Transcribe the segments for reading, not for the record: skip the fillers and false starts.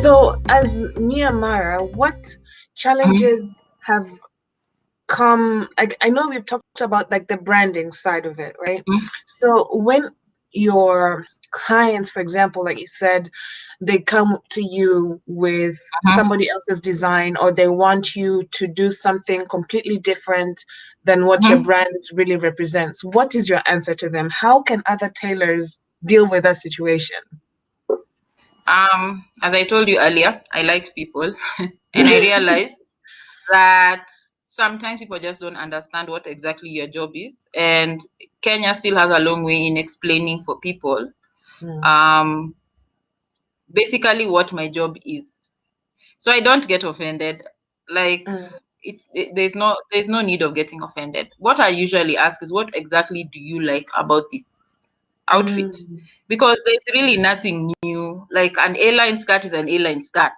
So, as Myanmar, what challenges have come? I know we've talked about like the branding side of it, right? So, when your clients, for example, like you said, they come to you with somebody else's design, or they want you to do something completely different than what your brand really represents, what is your answer to them? How can other tailors deal with that situation? As I told you earlier, I like people, and I realized that sometimes people just don't understand what exactly your job is, and Kenya still has a long way in explaining for people basically what my job is. So I don't get offended. Like there's no need of getting offended. What I usually ask is, what exactly do you like about this outfit? Because there's really nothing new. Like an airline skirt is an airline skirt,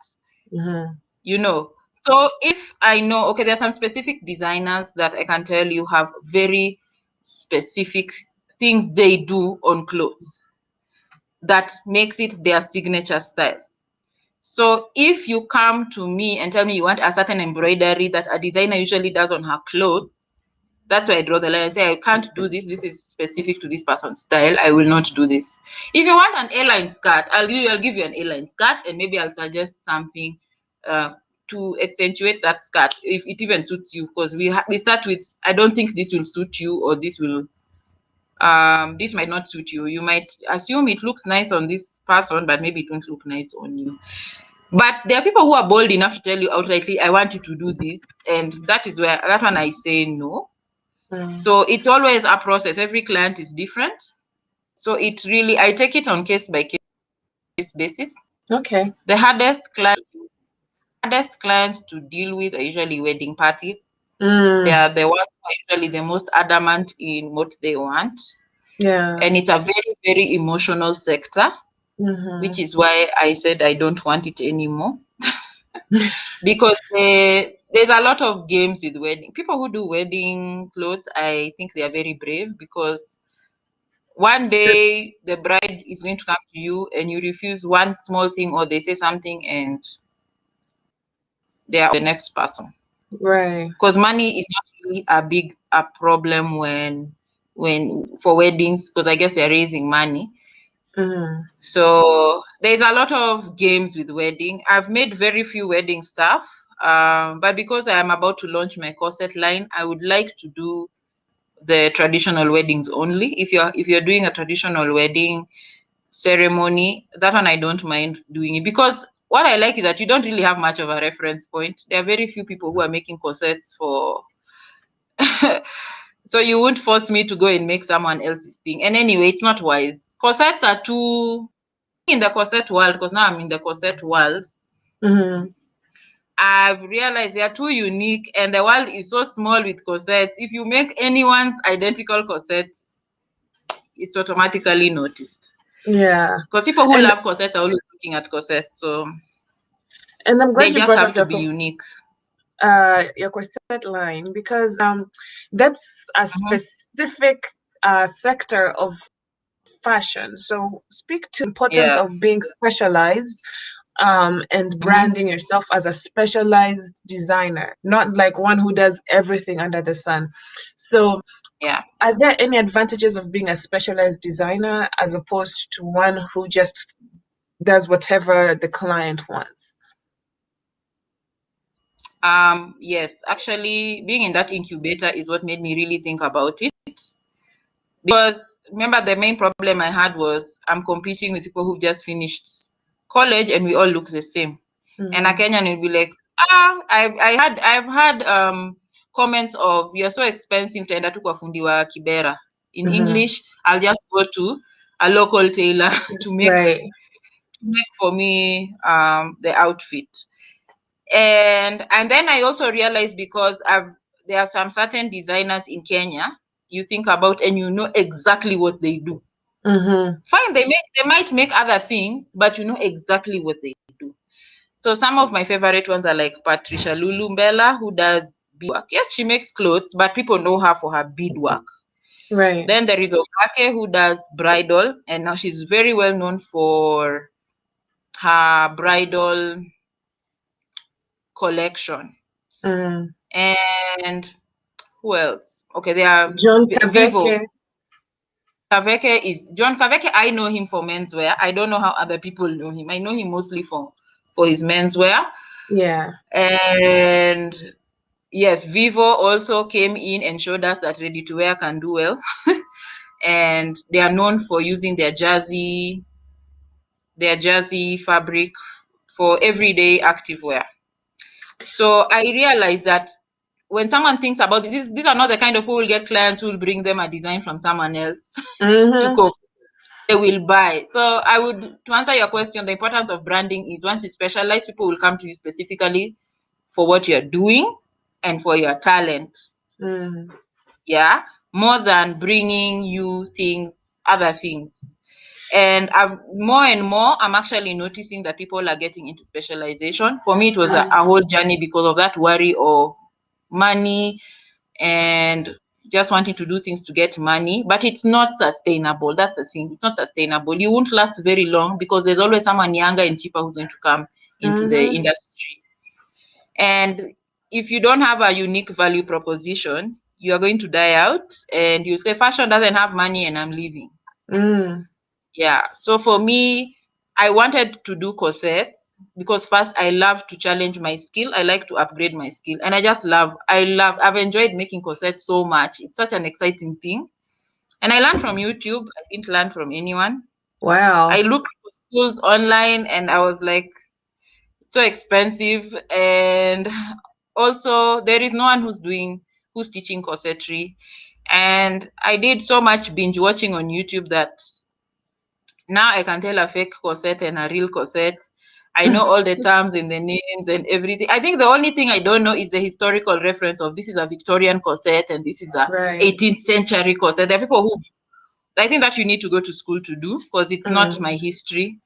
you know. So if I know, okay, there are some specific designers that I can tell you have very specific things they do on clothes that makes it their signature style. So if you come to me and tell me you want a certain embroidery that a designer usually does on her clothes, that's why I draw the line and say, I can't do this. This is specific to this person's style. I will not do this. If you want an airline skirt, I'll give you an airline skirt, and maybe I'll suggest something to accentuate that skirt if it even suits you. Because we start with, I don't think this will suit you, or this might not suit you. You might assume it looks nice on this person, but maybe it won't look nice on you. But there are people who are bold enough to tell you outrightly, I want you to do this. And that one I say no. So it's always a process. Every client is different. So I take it on case by case basis. Okay. The hardest clients to deal with are usually wedding parties. They are the ones who are usually the most adamant in what they want. Yeah. And it's a very, very emotional sector, which is why I said I don't want it anymore. Because there's a lot of games with wedding. People who do wedding clothes, I think they are very brave, because one day the bride is going to come to you and you refuse one small thing, or they say something and they are the next person. Right. Because money is not really a problem when for weddings, because I guess they're raising money. So there's a lot of games with wedding. I've made very few wedding stuff, but because I am about to launch my corset line, I would like to do the traditional weddings only. If you're doing a traditional wedding ceremony, that one I don't mind doing it, because what I like is that you don't really have much of a reference point. There are very few people who are making corsets for so you won't force me to go and make someone else's thing. And anyway, it's not wise. Corsets are too in the corset world, because now I'm in the corset world. I've realized they are too unique, and the world is so small with corsets. If you make anyone's identical corset, it's automatically noticed. Yeah. Because people who love corsets are always looking at corsets. So and I'm glad they you just brought have up to be unique. Your corset line, because that's a specific sector of fashion. So speak to the importance of being specialized and branding yourself as a specialized designer, not like one who does everything under the sun. So are there any advantages of being a specialized designer as opposed to one who just does whatever the client wants? Yes, actually, being in that incubator is what made me really think about it. Because remember, the main problem I had was I'm competing with people who just finished college and we all look the same. And a Kenyan will be like, I've had comments of, you're so expensive, taenda tu kwa fundi wa Kibera. In English, I'll just go to a local tailor to make for me the outfit. And then I also realized, because there are some certain designers in Kenya you think about and you know exactly what they do. Fine, they might make other things, but you know exactly what they do. So some of my favorite ones are like Patricia Lulumbela, who does beadwork. Yes, she makes clothes, but people know her for her beadwork. Right. Then there is Okake, who does bridal, and now she's very well known for her bridal collection. And who else? Okay, there are John Vivo. Kaveke. John Kaveke. I know him for menswear. I don't know how other people know him. I know him mostly for his menswear. Yeah. And yes, Vivo also came in and showed us that ready to wear can do well. And they are known for using their jersey fabric for everyday activewear. So I realized that when someone thinks about it, these are not the kind of people who will get clients who will bring them a design from someone else to cope. They will buy. So to answer your question, the importance of branding is once you specialize, people will come to you specifically for what you're doing and for your talent. Yeah, more than bringing you other things. And more and more, I'm actually noticing that people are getting into specialization. For me, it was a whole journey because of that worry of money and just wanting to do things to get money, but it's not sustainable. That's the thing. It's not sustainable. You won't last very long because there's always someone younger and cheaper who's going to come into the industry. And if you don't have a unique value proposition, you are going to die out and you say fashion doesn't have money and I'm leaving. Yeah. So for me, I wanted to do corsets because first I love to challenge my skill. I like to upgrade my skill. And I've enjoyed making corsets so much. It's such an exciting thing. And I learned from YouTube. I didn't learn from anyone. Wow. I looked for schools online and I was like, it's so expensive. And also there is no one who's teaching corsetry. And I did so much binge watching on YouTube that now I can tell a fake corset and a real corset. I know all the terms and the names and everything. I think the only thing I don't know is the historical reference of this is a Victorian corset and this is a 18th century corset. There are people who, I think that you need to go to school to do because it's not my history.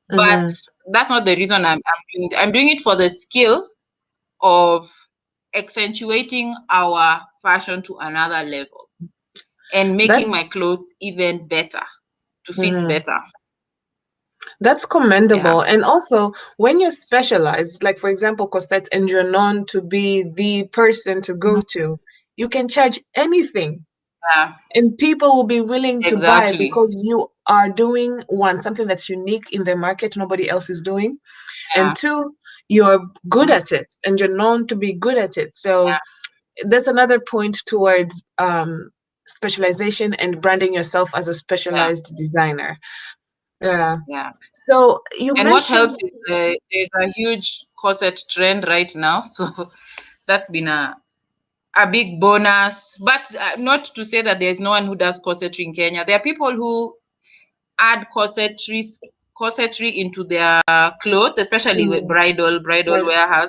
But that's not the reason I'm doing it. I'm doing it for the skill of accentuating our fashion to another level and making my clothes even better, to fit better. That's commendable. And also, when you're specialized, like for example, corsets, and you're known to be the person to go to, you can charge anything. And people will be willing to buy because you are doing something that's unique in the market, nobody else is doing. And two, you're good at it and you're known to be good at it. So that's another point towards specialization and branding yourself as a specialized designer. So you mentioned, what helps is there's a huge corset trend right now. So that's been a big bonus. But not to say that there's no one who does corsetry in Kenya. There are people who add corsetry into their clothes, especially with bridal wear,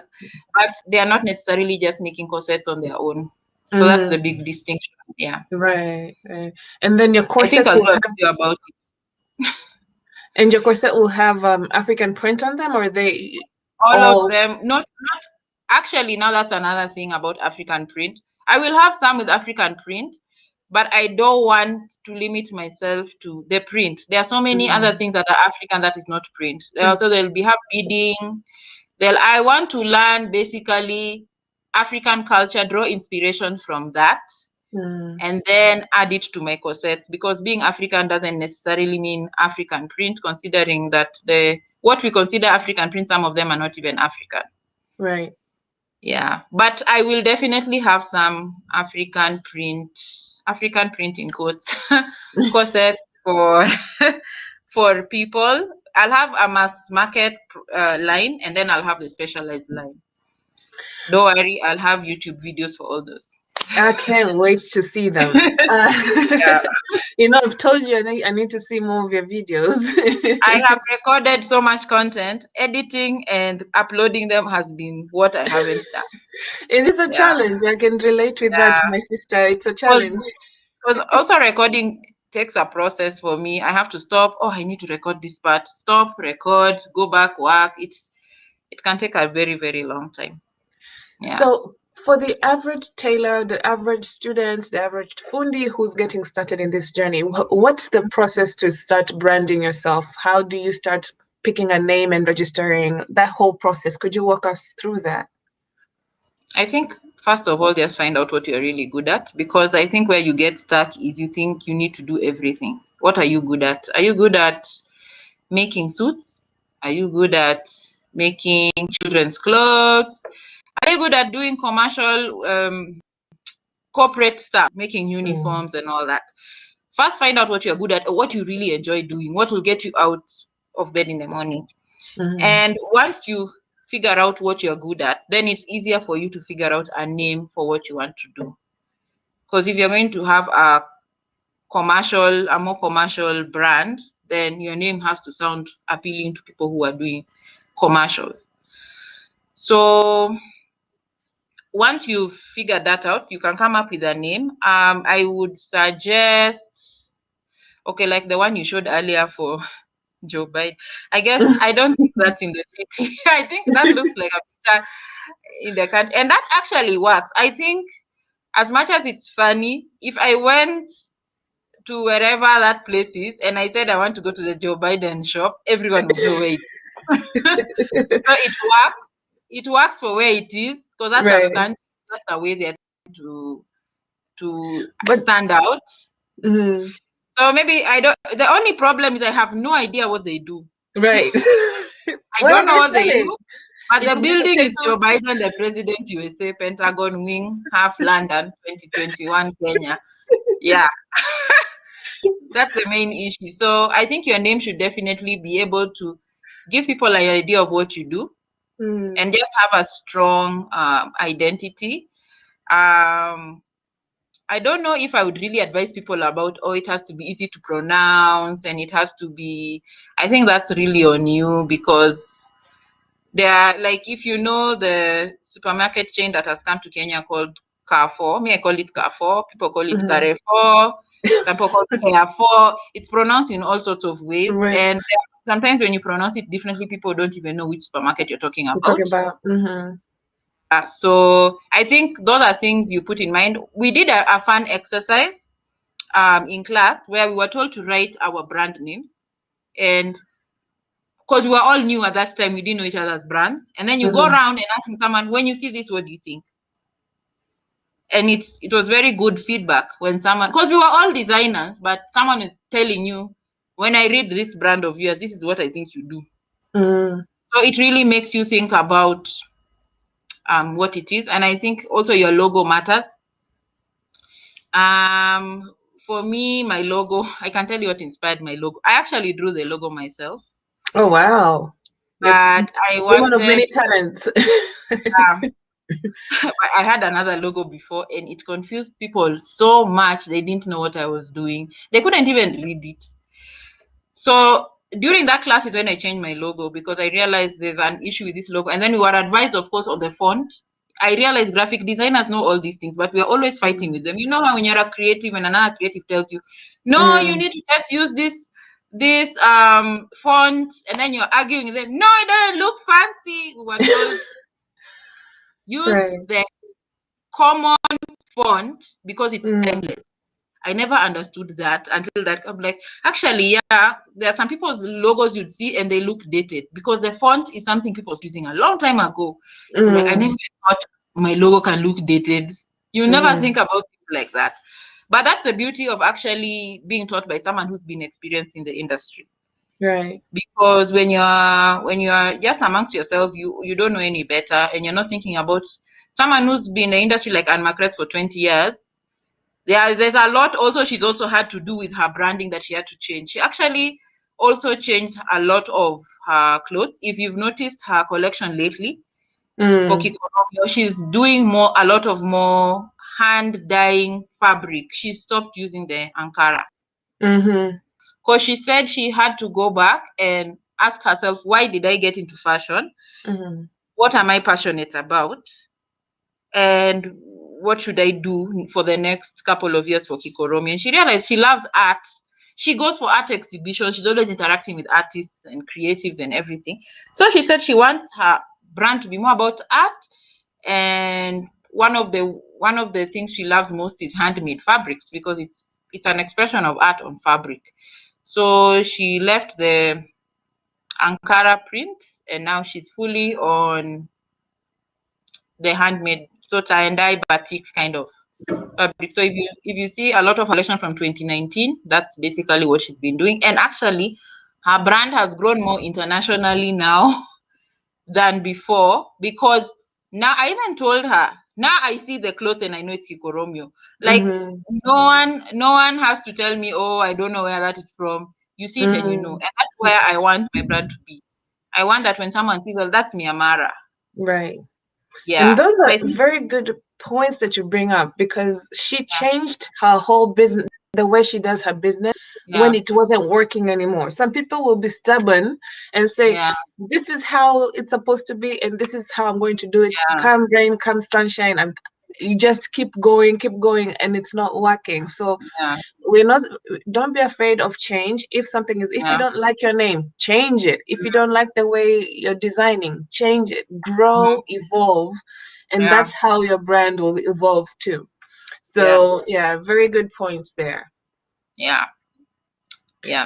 but they are not necessarily just making corsets on their own. So that's the big distinction. Yeah. Right. And then your corset will have about it. And your corset will have African print on them, or are they all of them? Not actually. Now that's another thing about African print. I will have some with African print, but I don't want to limit myself to the print. There are so many other things that are African that is not print. Also, there'll be beading. I want to learn basically African culture, draw inspiration from that, and then add it to my corsets, because being African doesn't necessarily mean African print, considering that what we consider African print, some of them are not even African. Right. Yeah, but I will definitely have some African print in quotes, corsets for people. I'll have a mass market line, and then I'll have the specialized line. Don't worry, I'll have YouTube videos for all those. I can't wait to see them. I've told you I need to see more of your videos. I have recorded so much content. Editing and uploading them has been what I haven't done. It is a challenge. I can relate with that, my sister. It's a challenge. Because also recording takes a process for me. I have to stop. Oh, I need to record this part. Stop, record, go back, work. It can take a very, very long time. Yeah. So for the average tailor, the average student, the average fundi who's getting started in this journey, what's the process to start branding yourself? How do you start picking a name and registering, that whole process? Could you walk us through that? I think, first of all, just find out what you're really good at, because I think where you get stuck is you think you need to do everything. What are you good at? Are you good at making suits? Are you good at making children's clothes? Are you good at doing commercial corporate stuff, making uniforms and all that? First, find out what you're good at or what you really enjoy doing, what will get you out of bed in the morning. And once you figure out what you're good at, then it's easier for you to figure out a name for what you want to do. Because if you're going to have a more commercial brand, then your name has to sound appealing to people who are doing commercial. So once you've figured that out, you can come up with a name. I would suggest, okay, like the one you showed earlier for Joe Biden. I guess I don't think that's in the city. I think that looks like a picture in the country, and that actually works. I think as much as it's funny, if I went to wherever that place is and I said I want to go to the Joe Biden shop, everyone would know where it is. So it works. It works for where it is, because that's a country, that's the way they're to stand out. So maybe I don't. The only problem is I have no idea what they do. Right. I don't know what they do. But the building is Joe Biden, the president, USA, Pentagon wing, half London, 2021 Kenya. Yeah. That's the main issue. So I think your name should definitely be able to give people an idea of what you do and just have a strong identity. I don't know if I would really advise people about, oh, it has to be easy to pronounce and it has to be, I think that's really on you, because there are, like, if you know the supermarket chain that has come to Kenya called Carrefour, I call it Carrefour, people call it Carrefour, some people call it Carrefour. It's pronounced in all sorts of ways. And sometimes when you pronounce it differently, people don't even know which supermarket you're talking about. So I think those are things you put in mind. We did a fun exercise in class where we were told to write our brand names, and because we were all new at that time, we didn't know each other's brands. And then you go around and asking someone, when you see this, what do you think? And it was very good feedback when someone, because we were all designers, but someone is telling you, when I read this brand of yours, this is what I think you do. So it really makes you think about what it is. And I think also your logo matters. For me, my logo, I can tell you what inspired my logo. I actually drew the logo myself. Oh, wow. But I wanted, one of many talents. I had another logo before and it confused people so much. They didn't know what I was doing. They couldn't even read it. So during that class is when I changed my logo, because I realized there's an issue with this logo. And then we were advised, of course, on the font. I realized graphic designers know all these things, but we are always fighting with them. You know how when you're a creative and another creative tells you, no, you need to just use this font, and then you're arguing with them. No, it doesn't look fancy. We were told use the common font because it's timeless. I never understood that until that. I'm like, actually, yeah, there are some people's logos you'd see and they look dated because the font is something people was using a long time ago. Like, I never thought my logo can look dated. You never think about it like that. But that's the beauty of actually being taught by someone who's been experienced in the industry. Right. Because when you're just amongst yourselves, you don't know any better, and you're not thinking about someone who's been in the industry like Anne Margaret for 20 years. There's a lot also she's also had to do with her branding that she had to change. She actually also changed a lot of her clothes. If you've noticed her collection lately for Kikoromio, she's doing a lot of more hand dyeing fabric. She stopped using the Ankara. Because she said she had to go back and ask herself, why did I get into fashion? What am I passionate about? And what should I do for the next couple of years for Kikoromi? And she realized she loves art. She goes for art exhibitions. She's always interacting with artists and creatives and everything. So she said she wants her brand to be more about art. And one of the things she loves most is handmade fabrics, because it's an expression of art on fabric. So she left the Ankara print, and now she's fully on the handmade, so tie and dye batik kind of fabric. So if you see a lot of collection from 2019, that's basically what she's been doing. And actually, her brand has grown more internationally now than before, because now I even told her, now I see the clothes and I know it's Kikoromio. Like no one has to tell me, oh, I don't know where that is from. You see it and you know. And that's where I want my brand to be. I want that when someone sees, well, that's Myanmar. Right. Yeah. And those So are I think, very good points that you bring up, because she changed her whole business, the way she does her business, when it wasn't working anymore. Some people will be stubborn and say, this is how it's supposed to be, and this is how I'm going to do it. Come rain, come sunshine. And you just keep going, and it's not working. So don't be afraid of change. If something is, if you don't like your name, change it. If you don't like the way you're designing, change it. Grow, evolve, and that's how your brand will evolve too. So very good points there.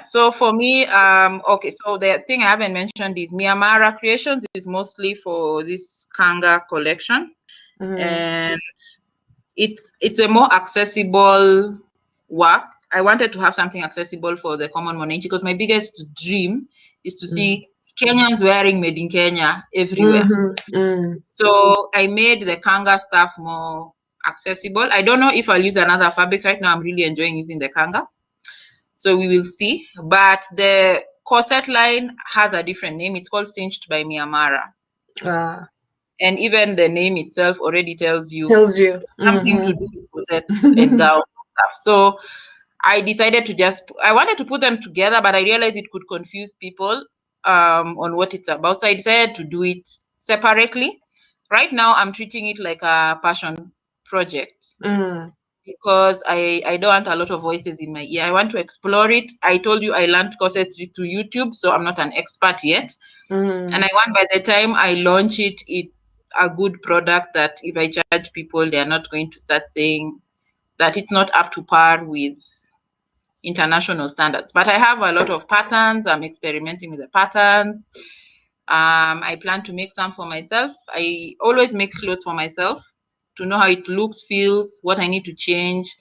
So for me, okay, so the thing I haven't mentioned is Myanmar Creations is mostly for this Kanga collection, and it's a more accessible work. I wanted to have something accessible for the common Mwananchi, because my biggest dream is to see Kenyans wearing made in Kenya everywhere. So I made the Kanga stuff more accessible. I don't know if I'll use another fabric. Right now I'm really enjoying using the Kanga, so we will see. But the corset line has a different name. It's called Cinched by Myanmar. And even the name itself already tells you something to do with corsets and gowns and stuff. So I decided to I wanted to put them together, but I realized it could confuse people on what it's about. So I decided to do it separately. Right now, I'm treating it like a passion project, because I don't want a lot of voices in my ear. I want to explore it. I told you I learned corsets through YouTube, so I'm not an expert yet. And I want, by the time I launch it, it's a good product that if I charge people, they're not going to start saying that it's not up to par with international standards. But I have a lot of patterns. I'm experimenting with the patterns. I plan to make some for myself. I always make clothes for myself to know how it looks, feels, what I need to change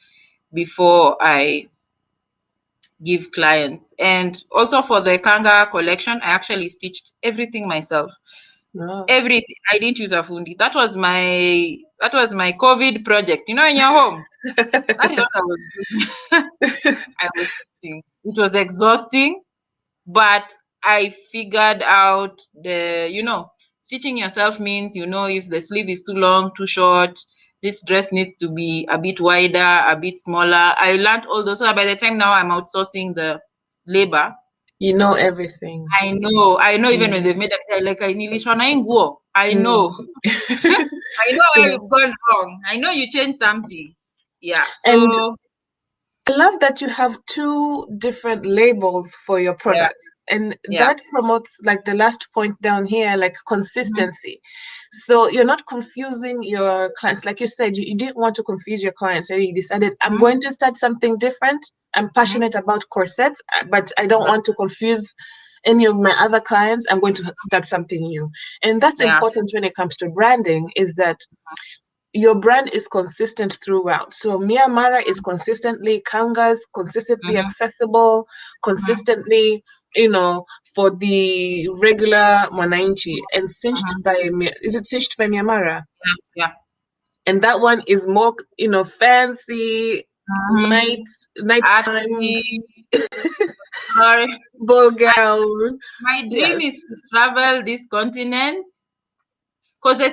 before I give clients. And also for the Kanga collection, I actually stitched everything myself. Everything. I didn't use a fundi. That was my COVID project. You know, in your home. That is what I was doing. It was exhausting, but I figured out stitching yourself means, if the sleeve is too long, too short, this dress needs to be a bit wider, a bit smaller. I learned all those. So by the time now I'm outsourcing the labor, you know everything. I know even when they've made them, like, I nearly I know. I know where you've gone wrong. I know you changed something. Yeah. So I love that you have two different labels for your products, and that promotes, like the last point down here, like consistency. So you're not confusing your clients. Like you said, you didn't want to confuse your clients, so you decided, I'm going to start something different. I'm passionate about corsets, but I don't want to confuse any of my other clients. I'm going to start something new. And that's important when it comes to branding, is that your brand is consistent throughout. So Myanmar is consistently Kangas, consistently accessible, consistently, for the regular Mwananchi. And is it cinched by Myanmar? Yeah. And that one is more, fancy, nighttime. Sorry. Ball gown. My dream is to travel this continent. Because the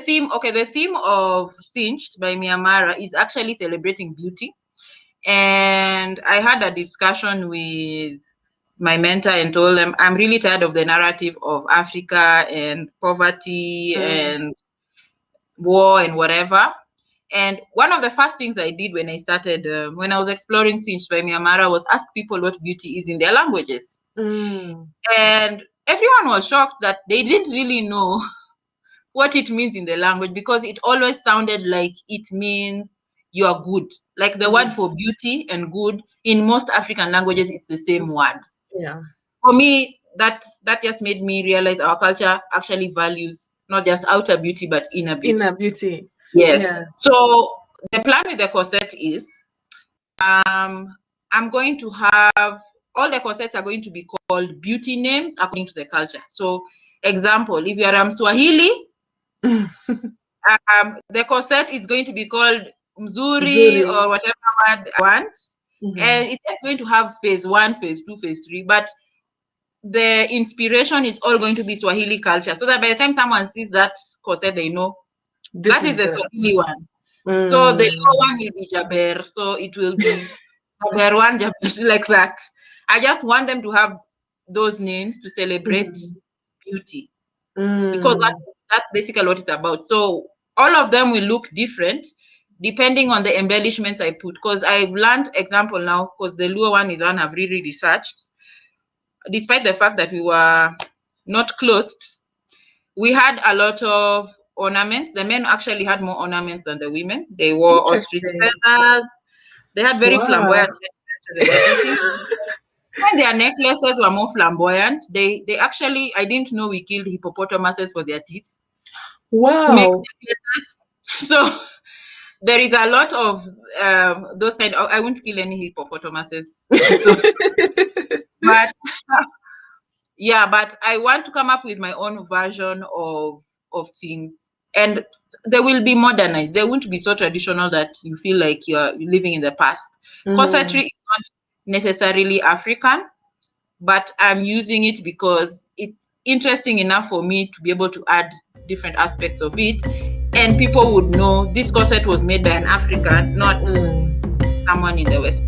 theme of Cinched by Myanmar is actually celebrating beauty. And I had a discussion with my mentor and told them, I'm really tired of the narrative of Africa and poverty and war and whatever. And one of the first things I did when I started, when I was exploring Cinched by Myanmar, was ask people what beauty is in their languages. And everyone was shocked that they didn't really know what it means in the language, because it always sounded like it means you are good. Like the word for beauty and good in most African languages, it's the same word. Yeah. For me, that just made me realize our culture actually values not just outer beauty but inner beauty. Inner beauty. Yes. Yeah. So the plan with the corset is I'm going to have all the corsets are going to be called beauty names according to the culture. So example, if you are Swahili, the corset is going to be called Mzuri or whatever word I want. And it's just going to have phase 1, phase 2, phase 3, but the inspiration is all going to be Swahili culture, so that by the time someone sees that corset, they know that is the Swahili one. So the lower one will be Jaber, so it will be Jaber 1, Jaber 2, like that. I just want them to have those names to celebrate beauty, because that's basically what it's about. So all of them will look different depending on the embellishments I put, because I've learned, example now, because the Luo one is one I've really researched. Despite the fact that we were not clothed, we had a lot of ornaments. The men actually had more ornaments than the women. They wore ostrich feathers. They had very flamboyant necklaces and everything. And their necklaces were more flamboyant. They actually, I didn't know we killed hippopotamuses for their teeth. Wow. So there is a lot of those kind of, I won't kill any hippopotamuses. So, but yeah, but I want to come up with my own version of things, and they will be modernized. They won't be so traditional that you feel like you're living in the past. Corsetry is not necessarily African, but I'm using it because it's interesting enough for me to be able to add different aspects of it, and people would know this corset was made by an African, not someone in the West.